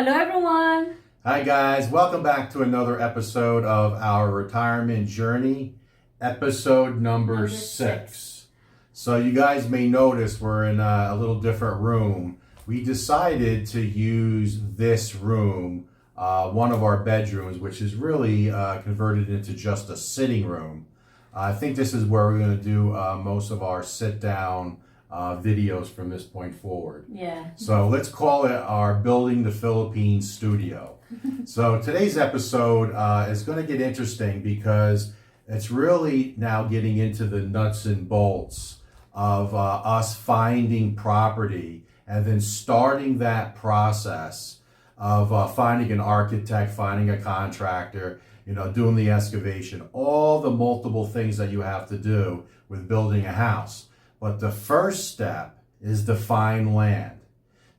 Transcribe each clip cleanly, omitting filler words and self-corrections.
Hello everyone! Hi guys, welcome back to another episode of our retirement journey, episode number 6. So you guys may notice we're in a little different room. We decided to use this room, one of our bedrooms, which is really converted into just a sitting room. I think this is where we're going to do most of our sit-down videos from this point forward. Yeah. So let's call it our Building the Philippines studio. So today's episode is going to get interesting because it's really now getting into the nuts and bolts of us finding property and then starting that process of finding an architect, finding a contractor, doing the excavation, all the multiple things that you have to do with building a house. But the first step is to find land.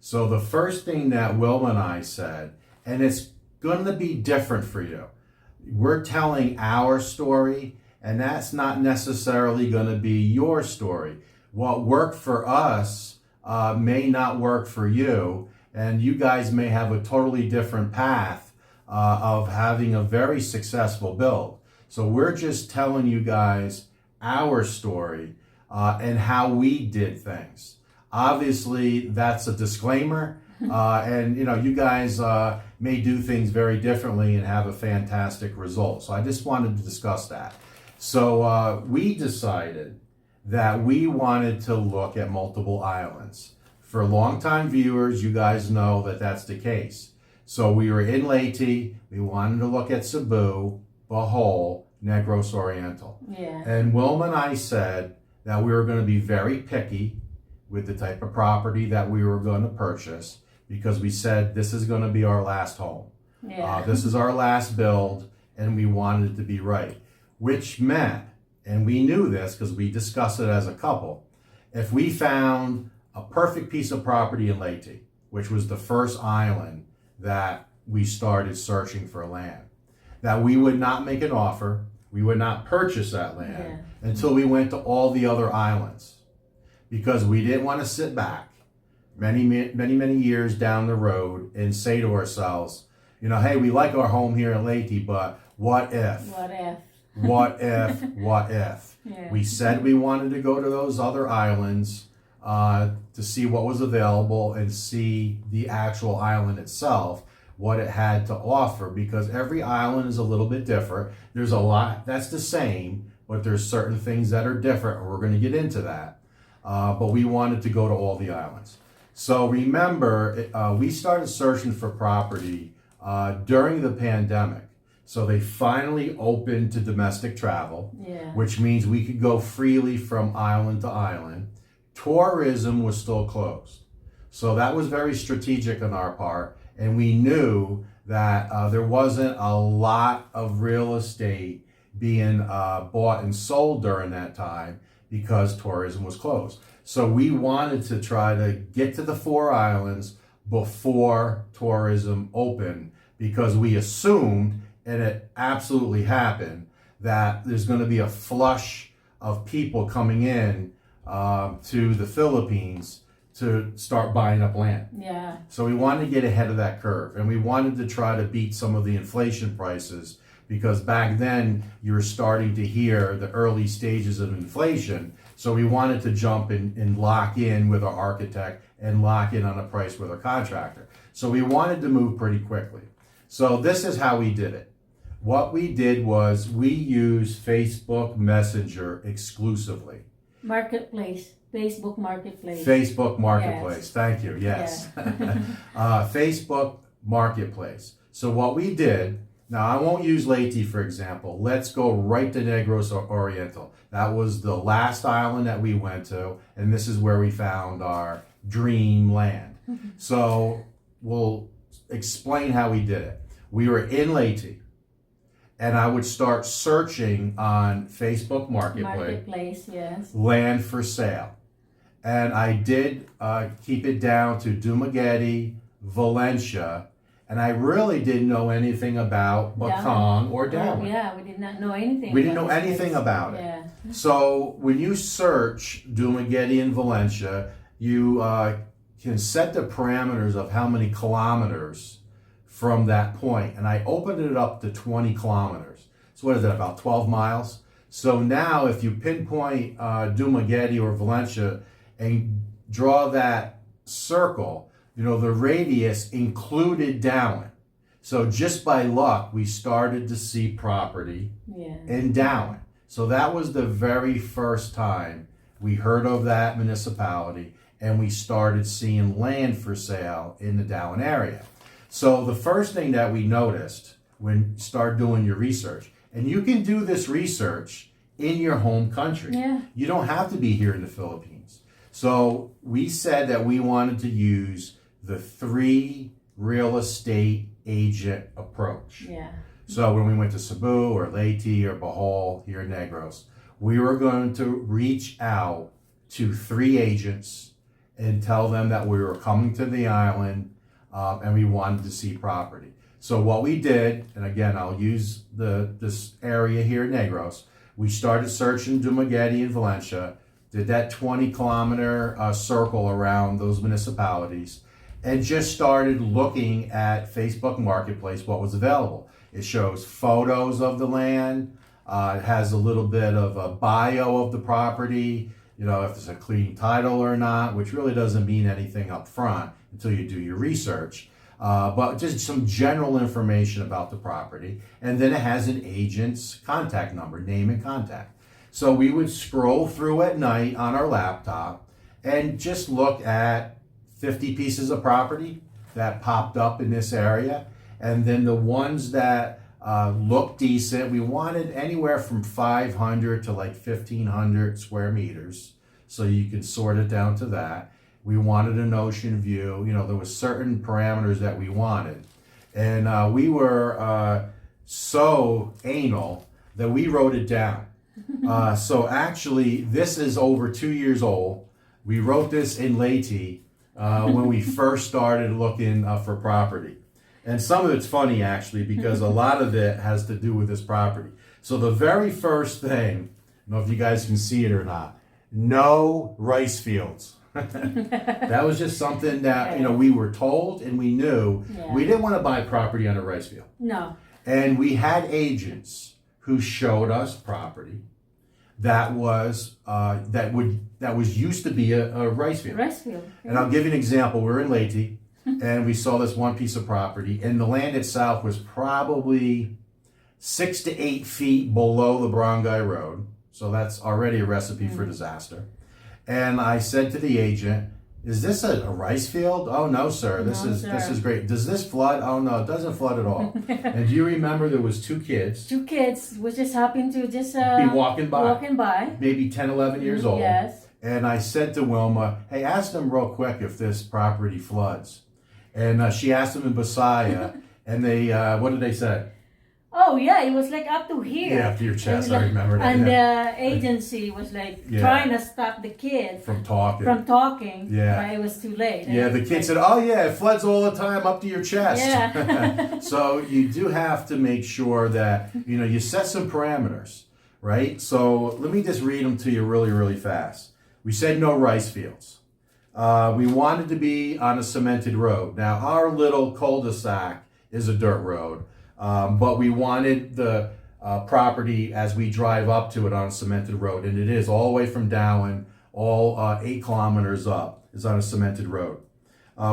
So the first thing that Wilma and I said, and it's going to be different for you. We're telling our story, and that's not necessarily going to be your story. What worked for us may not work for you, and you guys may have a totally different path of having a very successful build. So we're just telling you guys our story and how we did things. Obviously, that's a disclaimer, and you guys may do things very differently and have a fantastic result. So I just wanted to discuss that. So we decided that we wanted to look at multiple islands. For longtime viewers, you guys know that that's the case. So we were in Leyte, we wanted to look at Cebu, Bohol, Negros Oriental. Yeah. And Wilma and I said that we were going to be very picky with the type of property that we were going to purchase because we said this is going to be our last home. Yeah. This is our last build, and we wanted it to be right. Which meant, and we knew this because we discussed it as a couple, if we found a perfect piece of property in Leyte, which was the first island that we started searching for land, that we would not make an offer, we would not purchase that land until we went to all the other islands, because we didn't want to sit back many years down the road and say to ourselves, hey, we like our home here in Leyte, but what if? What if? What if? What if? Yeah. We said we wanted to go to those other islands to see what was available and see the actual island itself, what it had to offer, because every island is a little bit different. There's a lot that's the same, but there's certain things that are different, and we're going to get into that. But we wanted to go to all the islands. So remember, we started searching for property during the pandemic. So they finally opened to domestic travel, which means we could go freely from island to island. Tourism was still closed. So that was very strategic on our part. And we knew that there wasn't a lot of real estate being bought and sold during that time because tourism was closed. So we wanted to try to get to the 4 islands before tourism opened, because we assumed, and it absolutely happened, that there's going to be a flush of people coming in to the Philippines to start buying up land. Yeah. So we wanted to get ahead of that curve, and we wanted to try to beat some of the inflation prices, because back then you were starting to hear the early stages of inflation. So we wanted to jump and lock in with our architect and lock in on a price with our contractor. So we wanted to move pretty quickly. So this is how we did it. What we did was we used Facebook Messenger exclusively. Marketplace. Facebook Marketplace. Facebook Marketplace. Yes. Thank you. Yes. Yeah. Facebook Marketplace. So what we did, now I won't use Leyte for example. Let's go right to Negros Oriental. That was the last island that we went to, and this is where we found our dream land. So we'll explain how we did it. We were in Leyte, and I would start searching on Facebook Marketplace, yes. land for sale. And I did keep it down to Dumaguete, Valencia, and I really didn't know anything about Bacong or Darwin. Yeah, we did not know anything. We didn't know anything about it. Yeah. So when you search Dumaguete and Valencia, you can set the parameters of how many kilometers from that point, and I opened it up to 20 kilometers. So what is that, about 12 miles? So now if you pinpoint Dumaguete or Valencia and draw that circle, you know, the radius included Dowen. So just by luck, we started to see property in Dowen. So that was the very first time we heard of that municipality, and we started seeing land for sale in the Dowen area. So the first thing that we noticed when you start doing your research, and you can do this research in your home country. Yeah. You don't have to be here in the Philippines. So we said that we wanted to use the 3 real estate agent approach. Yeah. So when we went to Cebu or Leyte or Bohol here in Negros, we were going to reach out to 3 agents and tell them that we were coming to the island and we wanted to see property. So what we did, and again, I'll use this area here in Negros, we started searching Dumaguete and Valencia, did that 20-kilometer circle around those municipalities, and just started looking at Facebook Marketplace, what was available. It shows photos of the land, it has a little bit of a bio of the property, you know, if it's a clean title or not, which really doesn't mean anything up front until you do your research. But just some general information about the property. And then it has an agent's contact number, name and contact. So we would scroll through at night on our laptop and just look at 50 pieces of property that popped up in this area. And then the ones that looked decent, we wanted anywhere from 500 to like 1,500 square meters. So you could sort it down to that. We wanted an ocean view. You know, there was certain parameters that we wanted. And we were so anal that we wrote it down. So actually, this is over 2 years old. We wrote this in Leyte when we first started looking for property. And some of it's funny, actually, because a lot of it has to do with this property. So the very first thing, I don't know if you guys can see it or not, no rice fields. That was just something that, you know, we were told and we knew. Yeah. We didn't want to buy property on a rice field. No. And we had agents who showed us property that was used to be a rice field. Rice field. And I'll give you an example. We're in Leyte and we saw this one piece of property, and the land itself was probably 6 to 8 feet below the Barangay Road. So that's already a recipe for disaster. And I said to the agent, "Is this a rice field?" "Oh no, sir. This is great." "Does this flood?" "Oh no, it doesn't flood at all." And do you remember there was 2 kids? 2 kids was just happened to just be walking by. Maybe 10, 11 years old. Yes. And I said to Wilma, "Hey, ask them real quick if this property floods." And she asked them in Bisaya, and they, what did they say? Oh yeah, it was like up to here. Yeah, up to your chest. Like, I remember that. And yeah. the agency was like trying to stop the kid from talking. Yeah. But it was too late. Yeah, the kid said, "Oh yeah, it floods all the time up to your chest." Yeah. So you do have to make sure that, you know, you set some parameters, right? So let me just read them to you really, really fast. We said no rice fields. We wanted to be on a cemented road. Now, our little cul-de-sac is a dirt road, but we wanted the property as we drive up to it on a cemented road, and it is all the way from Dowen, all 8 kilometers up is on a cemented road.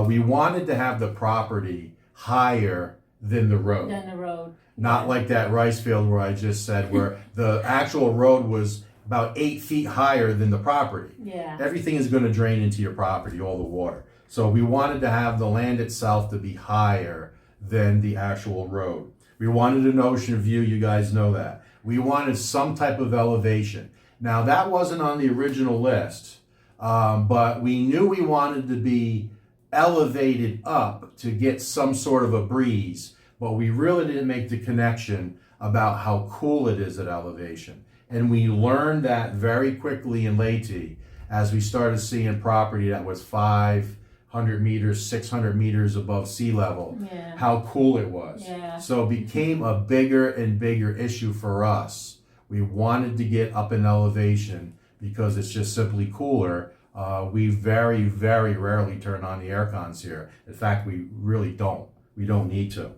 We wanted to have the property higher than the road. Not like that rice field where I just said, where the actual road was about 8 feet higher than the property. Yeah. Everything is going to drain into your property, all the water. So we wanted to have the land itself to be higher than the actual road. We wanted an ocean view, you guys know that. We wanted some type of elevation. Now that wasn't on the original list, but we knew we wanted to be elevated up to get some sort of a breeze, but we really didn't make the connection about how cool it is at elevation. And we learned that very quickly in Leyte as we started seeing property that was 500 meters, 600 meters above sea level, how cool it was. Yeah. So it became a bigger and bigger issue for us. We wanted to get up in elevation because it's just simply cooler. We very, very rarely turn on the air cons here. In fact, we really don't. We don't need to.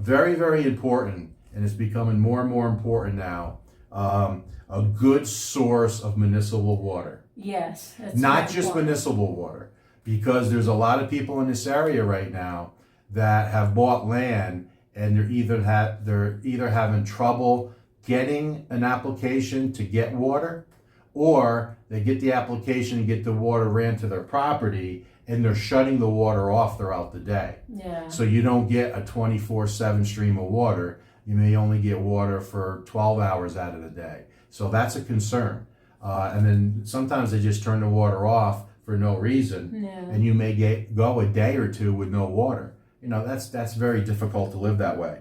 Very, very important, and it's becoming more and more important now, a good source of municipal water. Yes. That's Not very just important. municipal water, because there's a lot of people in this area right now that have bought land and they're either having trouble getting an application to get water, or they get the application and get the water ran to their property and they're shutting the water off throughout the day. Yeah. So you don't get a 24/7 stream of water. You may only get water for 12 hours out of the day. So that's a concern. And then sometimes they just turn the water off for no reason, Yeah. and you may go a day or two with no water. You know, that's very difficult to live that way.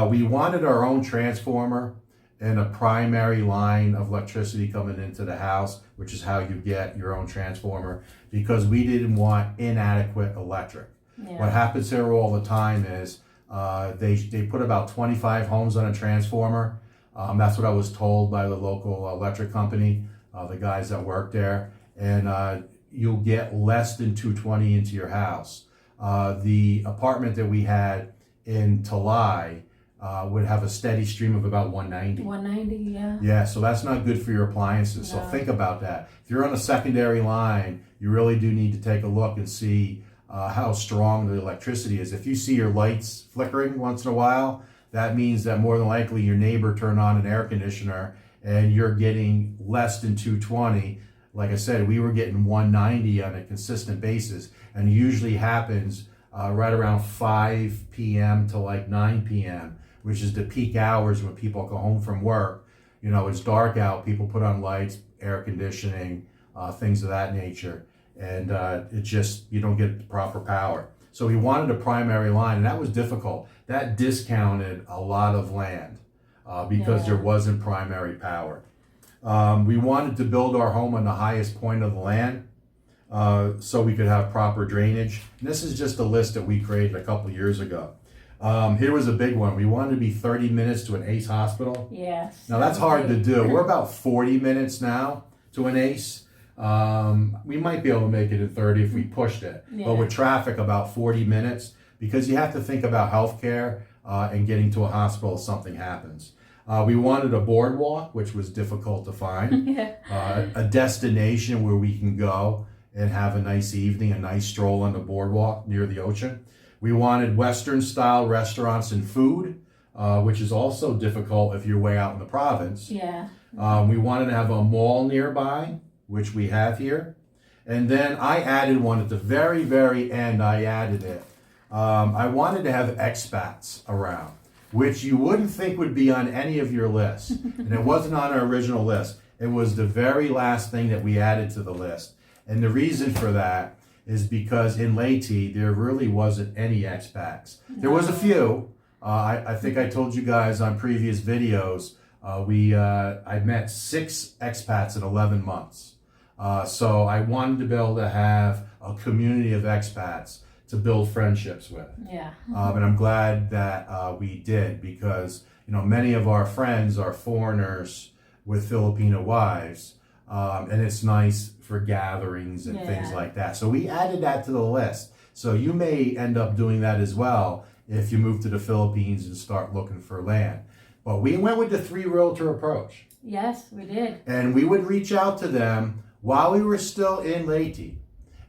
We wanted our own transformer and a primary line of electricity coming into the house, which is how you get your own transformer, because we didn't want inadequate electric. Yeah. What happens here all the time is they put about 25 homes on a transformer. That's what I was told by the local electric company, the guys that work there, and you'll get less than 220 into your house. The apartment that we had in Talai would have a steady stream of about 190. 190, yeah. Yeah, so that's not good for your appliances. So No. think about that. If you're on a secondary line, you really do need to take a look and see how strong the electricity is. If you see your lights flickering once in a while, that means that more than likely your neighbor turned on an air conditioner and you're getting less than 220. Like I said, we were getting 190 on a consistent basis, and it usually happens right around 5 p.m. to like 9 p.m., which is the peak hours when people go home from work. You know, it's dark out, people put on lights, air conditioning, things of that nature, and it just, you don't get the proper power. So we wanted a primary line, and that was difficult. That discounted a lot of land because there wasn't primary power. We wanted to build our home on the highest point of the land so we could have proper drainage. And this is just a list that we created a couple years ago. Here was a big one. We wanted to be 30 minutes to an ACE hospital. Yes. Now that's hard to do. We're about 40 minutes now to an ACE. We might be able to make it in 30 if we pushed it. Yeah. But with traffic, about 40 minutes, because you have to think about healthcare and getting to a hospital if something happens. We wanted a boardwalk, which was difficult to find. Yeah. A destination where we can go and have a nice evening, a nice stroll on the boardwalk near the ocean. We wanted Western style restaurants and food, which is also difficult if you're way out in the province. Yeah. We wanted to have a mall nearby, which we have here. And then I added one at the very, very end. I added it. I wanted to have expats around, which you wouldn't think would be on any of your lists. And it wasn't on our original list. It was the very last thing that we added to the list. And the reason for that is because in Leyte, there really wasn't any expats. There was a few. I think I told you guys on previous videos, I met 6 expats in 11 months. So I wanted to be able to have a community of expats to build friendships with. Yeah. And I'm glad that we did, because many of our friends are foreigners with Filipino wives, and it's nice for gatherings and things like that. So we added that to the list. So you may end up doing that as well if you move to the Philippines and start looking for land. But we went with the 3 realtor approach. Yes, we did. And we would reach out to them while we were still in Leyte.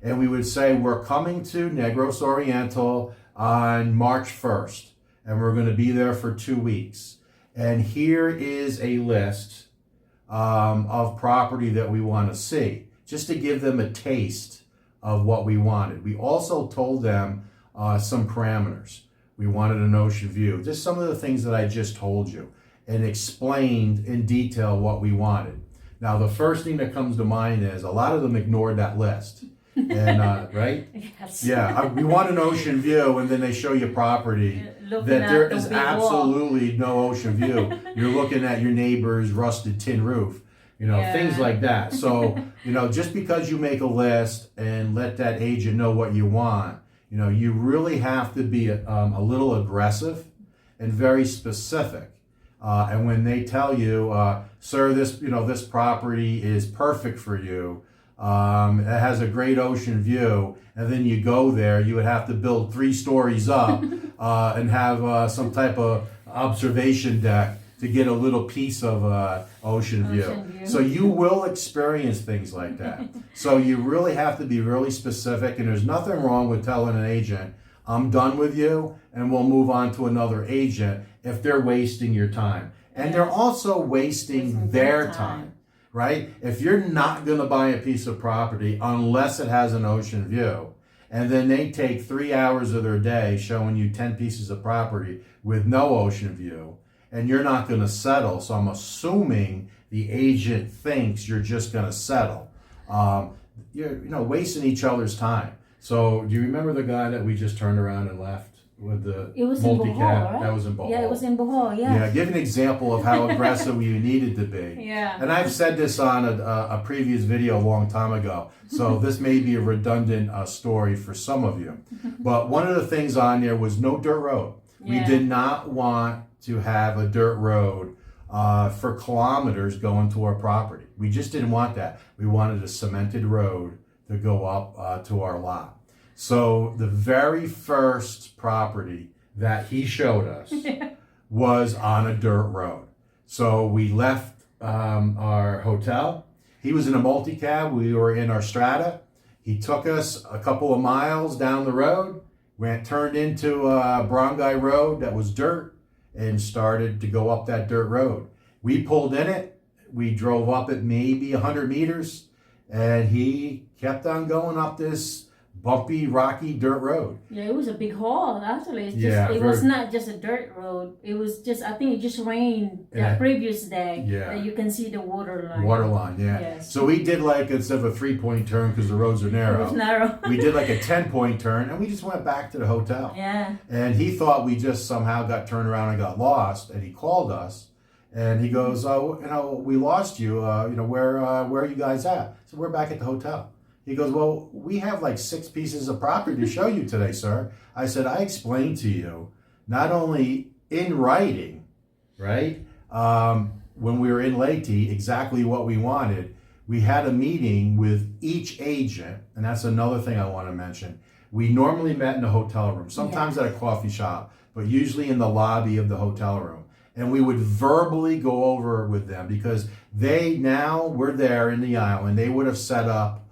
And we would say, we're coming to Negros Oriental on March 1st. And we're going to be there for 2 weeks. And here is a list of property that we want to see, just to give them a taste of what we wanted. We also told them some parameters. We wanted an ocean view, just some of the things that I just told you, and explained in detail what we wanted. Now, the first thing that comes to mind is a lot of them ignored that list. And right? Yes. Yeah, we want an ocean view, and then they show you property Looking that at there the is big wall. absolutely no ocean view. You're looking at your neighbor's rusted tin roof, things like that. So, just because you make a list and let that agent know what you want, you really have to be a little aggressive and very specific. And when they tell you, sir, this property is perfect for you, It has a great ocean view, and then you go there, you would have to build 3 stories up and have some type of observation deck to get a little piece of ocean view. So you will experience things like that. So you really have to be really specific, and there's nothing wrong with telling an agent, I'm done with you, and we'll move on to another agent if they're wasting your time. And they're also wasting their time, right? If you're not going to buy a piece of property unless it has an ocean view, and then they take 3 hours of their day showing you 10 pieces of property with no ocean view, and you're not going to settle, so I'm assuming the agent thinks you're just going to settle. You're wasting each other's time. So do you remember the guy that we just turned around and left with the It was multi-cab? in Bohol, right? That was in Bohol. Yeah, it was in Bohol, yeah. Yeah, give an example of how aggressive you needed to be. Yeah. And I've said this on a previous video a long time ago, so this may be a redundant story for some of you. But one of the things on there was no dirt road. We did not want to have a dirt road for kilometers going to our property. We just didn't want that. We wanted a cemented road to go up to our lot. So the very first property that he showed us was on a dirt road. So we left our hotel. He was in a multi-cab. We were in our Strata. He took us a couple of miles down the road, turned into a Barangay road that was dirt, and started to go up that dirt road. We pulled in it. We drove up it maybe 100 meters, and he kept on going up this bumpy, rocky dirt road. Yeah, it was a big hole, actually. It's just, it was not just a dirt road. It was just, I think it just rained the previous day. Yeah. That you can see the water line. Water line, yeah. Yes. So we did like, instead of a 3-point turn, because the roads are narrow. It was narrow. We did like a 10-point turn, and we just went back to the hotel. Yeah. And he thought we just somehow got turned around and got lost, and he called us, and he goes, we lost you, where are you guys at? So we're back at the hotel. He goes, well, we have like 6 pieces of property to show you today, sir. I said, I explained to you, not only in writing, right, when we were in Leyte, exactly what we wanted. We had a meeting with each agent, and that's another thing I want to mention. We normally met in the hotel room, sometimes at a coffee shop, but usually in the lobby of the hotel room. And we would verbally go over with them because they now were there in the island. They would have set up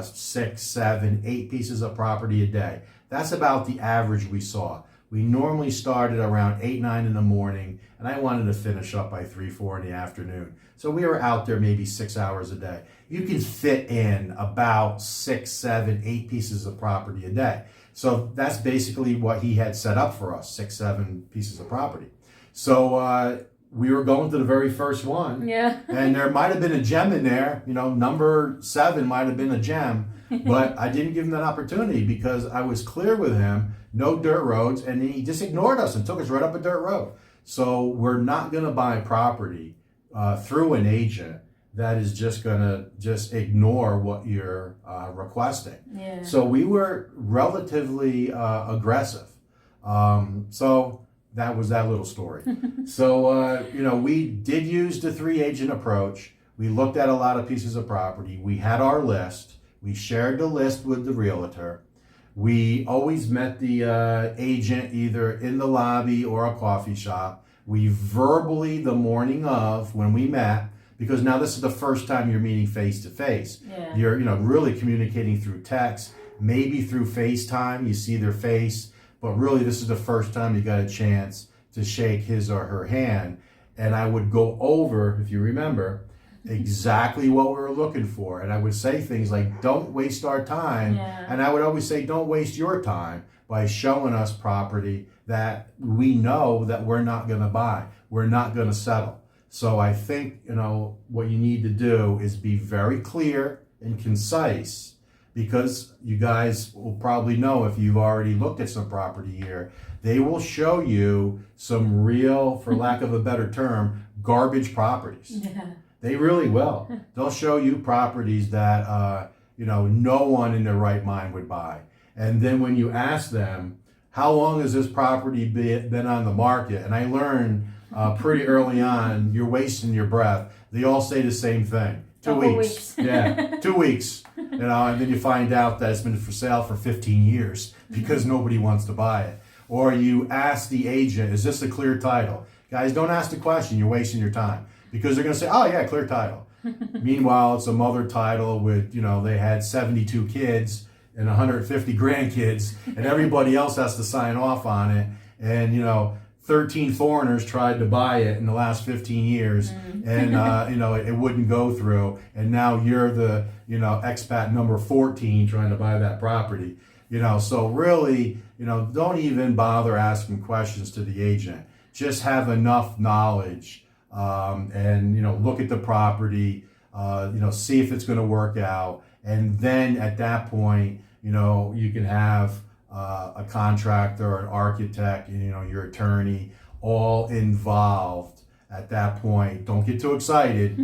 6, 7, 8 pieces of property a day. That's about the average we saw. We normally started around 8, 9 in the morning, and I wanted to finish up by 3, 4 in the afternoon. So we were out there maybe 6 hours a day. You can fit in about 6, 7, 8 pieces of property a day. So that's basically what he had set up for us, 6, 7 pieces of property. So we were going to the very first one. Yeah. And there might have been a gem in there. Number 7 might have been a gem. But I didn't give him that opportunity because I was clear with him, no dirt roads, and he just ignored us and took us right up a dirt road. So we're not going to buy property through an agent that is just going to ignore what you're requesting. Yeah. So we were relatively aggressive. So that was that little story. So, we did use the 3-agent approach. We looked at a lot of pieces of property. We had our list. We shared the list with the realtor. We always met the agent either in the lobby or a coffee shop. We verbally, the morning of when we met, because now this is the first time you're meeting face to face. You're, really communicating through text, maybe through FaceTime. You see their face. But really, this is the first time you got a chance to shake his or her hand. And I would go over, if you remember, exactly what we were looking for. And I would say things like, don't waste our time. Yeah. And I would always say, don't waste your time by showing us property that we know that we're not going to buy. We're not going to settle. So I think, what you need to do is be very clear and concise. Because you guys will probably know if you've already looked at some property here, they will show you some real, for lack of a better term, garbage properties. Yeah. They really will. They'll show you properties that, no one in their right mind would buy. And then when you ask them, how long has this property been on the market? And I learned pretty early on, you're wasting your breath. They all say the same thing, 2 weeks. Yeah, 2 weeks. You know, and then you find out that it's been for sale for 15 years because nobody wants to buy it. Or you ask the agent, is this a clear title? Guys, don't ask the question. You're wasting your time because they're going to say, oh, yeah, clear title. Meanwhile, it's a mother title with, you know, they had 72 kids and 150 grandkids, and everybody else has to sign off on it. And, you know, 13 foreigners tried to buy it in the last 15 years, and, you know, it wouldn't go through. And now you're the, you know, expat number 14 trying to buy that property. You know, so really, you know, don't even bother asking questions to the agent. Just have enough knowledge and, you know, look at the property, you know, see if it's going to work out. And then at that point, you know, you can have a contractor, an architect, you know, your attorney, all involved at that point. Don't get too excited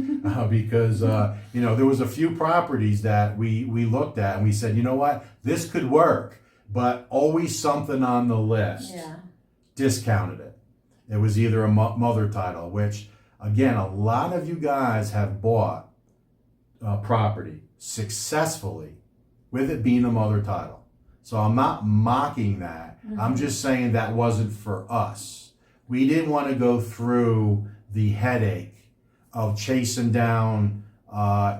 because, you know, there was a few properties that we looked at and we said, you know what, this could work, but always something on the list. Yeah. Discounted it. It was either a mother title, which, again, a lot of you guys have bought property successfully with it being a mother title. So I'm not mocking that. I'm just saying that wasn't for us. We didn't want to go through the headache of chasing down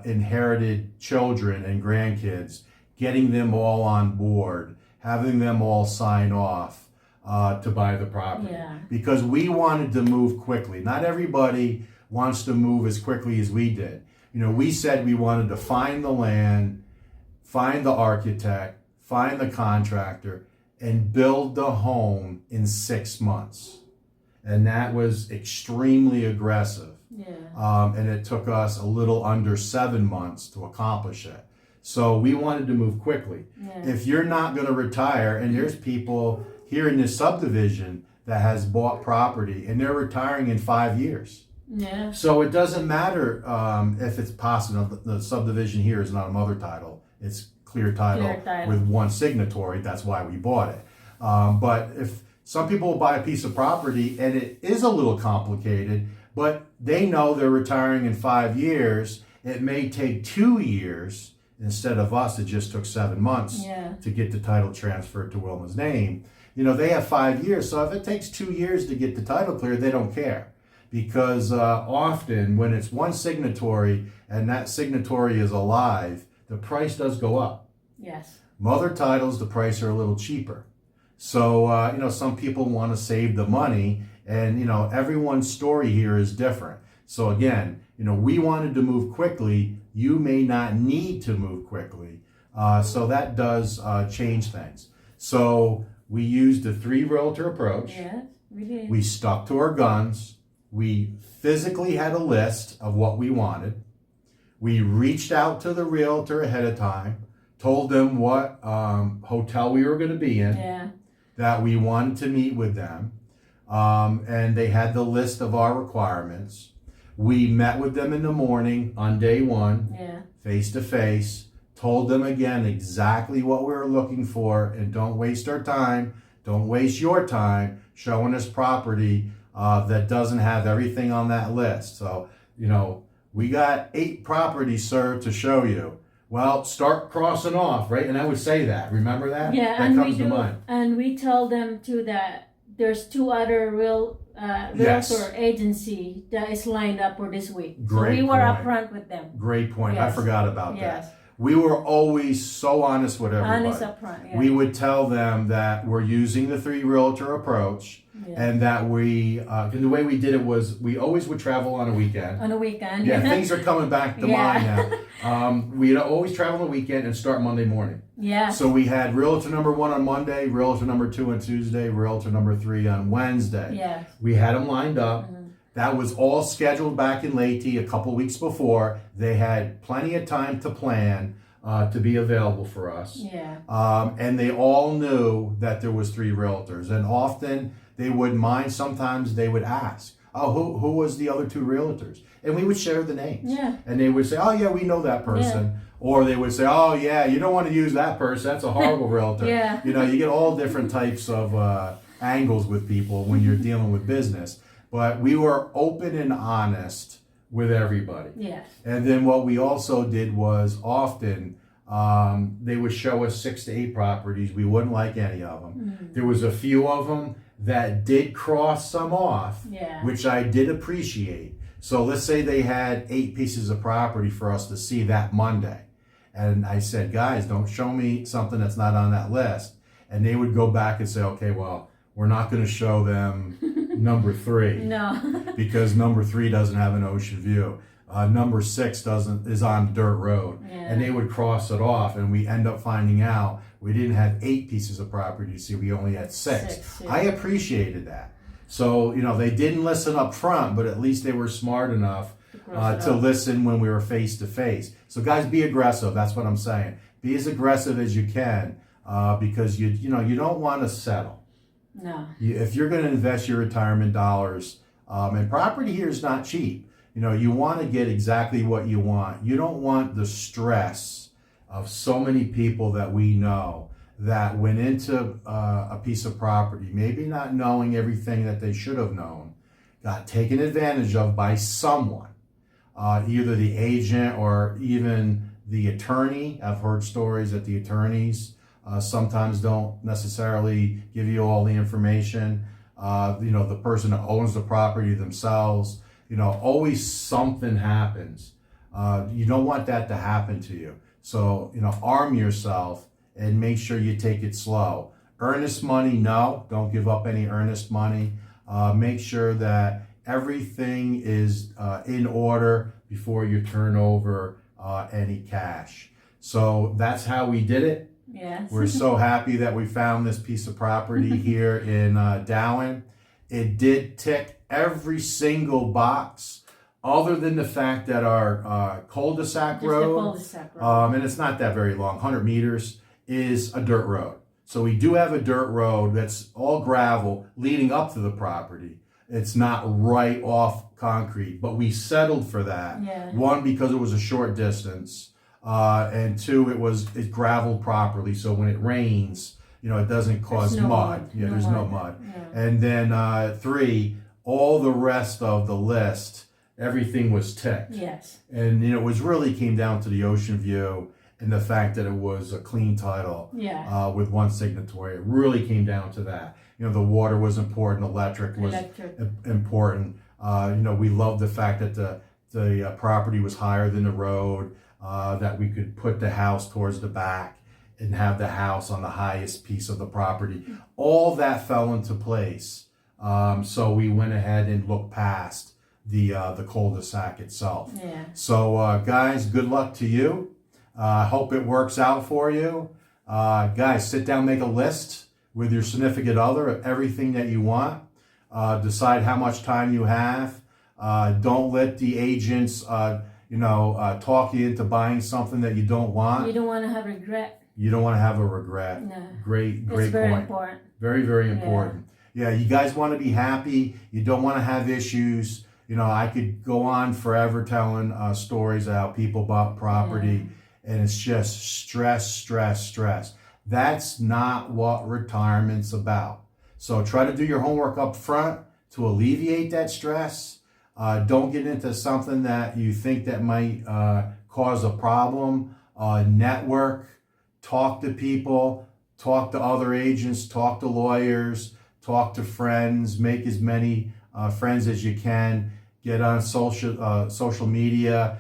inherited children and grandkids, getting them all on board, having them all sign off to buy the property. Yeah. Because we wanted to move quickly. Not everybody wants to move as quickly as we did. You know, we said we wanted to find the land, find the architect, find the contractor, and build the home in 6 months. And that was extremely aggressive. Yeah. And it took us a little under 7 months to accomplish it. So we wanted to move quickly. Yeah. If you're not going to retire, and there's people here in this subdivision that has bought property and they're retiring in 5 years. Yeah. So it doesn't matter if it's possible. The subdivision here is not a mother title. It's clear title with one signatory. That's why we bought it. But if some people will buy a piece of property and it is a little complicated, but they know they're retiring in 5 years, it may take 2 years instead of us. It just took 7 months to get the title transferred to Wilma's name. You know, they have 5 years. So if it takes 2 years to get the title cleared, they don't care. Because often when it's one signatory and that signatory is alive, the price does go up. Yes. Mother titles, the price are a little cheaper. So, you know, some people want to save the money, and, you know, everyone's story here is different. So again, you know, we wanted to move quickly. You may not need to move quickly. So that does change things. So we used the 3 realtor approach. Yes, we did. We stuck to our guns. We physically had a list of what we wanted. We reached out to the realtor ahead of time, told them what hotel we were going to be in, that we wanted to meet with them, and they had the list of our requirements. We met with them in the morning on day 1, face to face, told them again exactly what we were looking for, and don't waste our time, don't waste your time showing us property that doesn't have everything on that list. So, you know, we got 8 properties, sir, to show you. Well, start crossing off, right? And I would say that. Remember that? Yeah, that and comes we to do. mind. And we tell them too that there's 2 other realtor agency that is lined up for this week. Great so we were point. upfront with them. Great point. I forgot about Yes. that. We were always so honest with everybody. Honest upfront. Yeah. We would tell them that we're using the 3 realtor approach, and that we, and the way we did it was we always would travel on a weekend. On a weekend. Yeah, things are coming back to mind now. We'd always travel on the weekend and start Monday morning. Yeah. So we had realtor number 1 on Monday, realtor number 2 on Tuesday, realtor number 3 on Wednesday. Yeah. We had them lined up. That was all scheduled back in Leyte a couple weeks before. They had plenty of time to plan to be available for us. Yeah. And they all knew that there was 3 realtors. And often they wouldn't mind. Sometimes they would ask, oh, who was the other 2 realtors? And we would share the names. Yeah. And they would say, oh, yeah, we know that person. Or they would say, oh, yeah, you don't want to use that person. That's a horrible realtor. You know, you get all different types of angles with people when you're dealing with business. But we were open and honest with everybody. Yes. And then what we also did was often they would show us 6 to 8 properties. We wouldn't like any of them. Mm. There was a few of them that did cross some off, Yeah. which I did appreciate. So let's say they had 8 pieces of property for us to see that Monday. And I said, guys, don't show me something that's not on that list. And they would go back and say, okay, well, we're not going to show them number 3. No. Because number 3 doesn't have an ocean view. Number 6 is on dirt road. Yeah. And they would cross it off, and we end up finding out we didn't have 8 pieces of property to see, we only had 6. Yeah. I appreciated that. So, they didn't listen up front, but at least they were smart enough to listen when we were face to face. So guys, be aggressive. That's what I'm saying. Be as aggressive as you can, because you don't want to settle. No. If you're going to invest your retirement dollars, and property here is not cheap. You want to get exactly what you want. You don't want the stress of so many people that we know that went into a piece of property, maybe not knowing everything that they should have known, got taken advantage of by someone, either the agent or even the attorney. I've heard stories that the attorneys sometimes don't necessarily give you all the information. The person that owns the property themselves, always something happens. You don't want that to happen to you. So, arm yourself and make sure you take it slow. Earnest money, no, don't give up any earnest money. Make sure that everything is in order before you turn over any cash. So that's how we did it. Yes. We're so happy that we found this piece of property here in Dowen. It did tick every single box, other than the fact that our cul-de-sac road, and it's not that very long, 100 meters, is a dirt road. So we do have a dirt road that's all gravel leading up to the property. It's not right off concrete, but we settled for that. Yeah. 1, because it was a short distance, and 2, it's gravelled properly, so when it rains, it doesn't cause mud. Yeah, there's no mud. Yeah. And then 3, all the rest of the list, everything was ticked. Yes. And it really came down to the ocean view and the fact that it was a clean title. Yeah. With 1 signatory. It really came down to that. The water was important, electric was important. We loved the fact that the property was higher than the road, that we could put the house towards the back and have the house on the highest piece of the property. All that fell into place. So we went ahead and looked past the cul-de-sac itself. Yeah. So guys, good luck to you. Hope it works out for you. Guys, sit down, make a list with your significant other of everything that you want. Decide how much time you have. Don't let the agents, talk you into buying something that you don't want. You don't want to have regret. You don't want to have a regret. No. Great It's very point. important. Very, very important. Yeah, you guys want to be happy. You don't want to have issues. I could go on forever telling stories of how people bought property, and it's just stress. That's not what retirement's about. So try to do your homework up front to alleviate that stress. Don't get into something that you think that might cause a problem. Network, talk to people, talk to other agents, talk to lawyers, talk to friends, make as many friends as you can. Get on social media,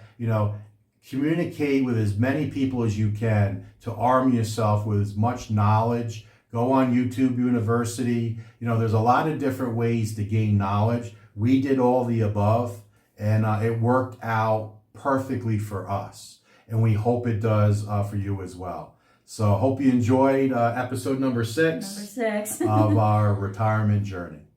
communicate with as many people as you can to arm yourself with as much knowledge. Go on YouTube University. There's a lot of different ways to gain knowledge. We did all the above, and it worked out perfectly for us. And we hope it does for you as well. So hope you enjoyed episode number 6 Number 6. of our retirement journey.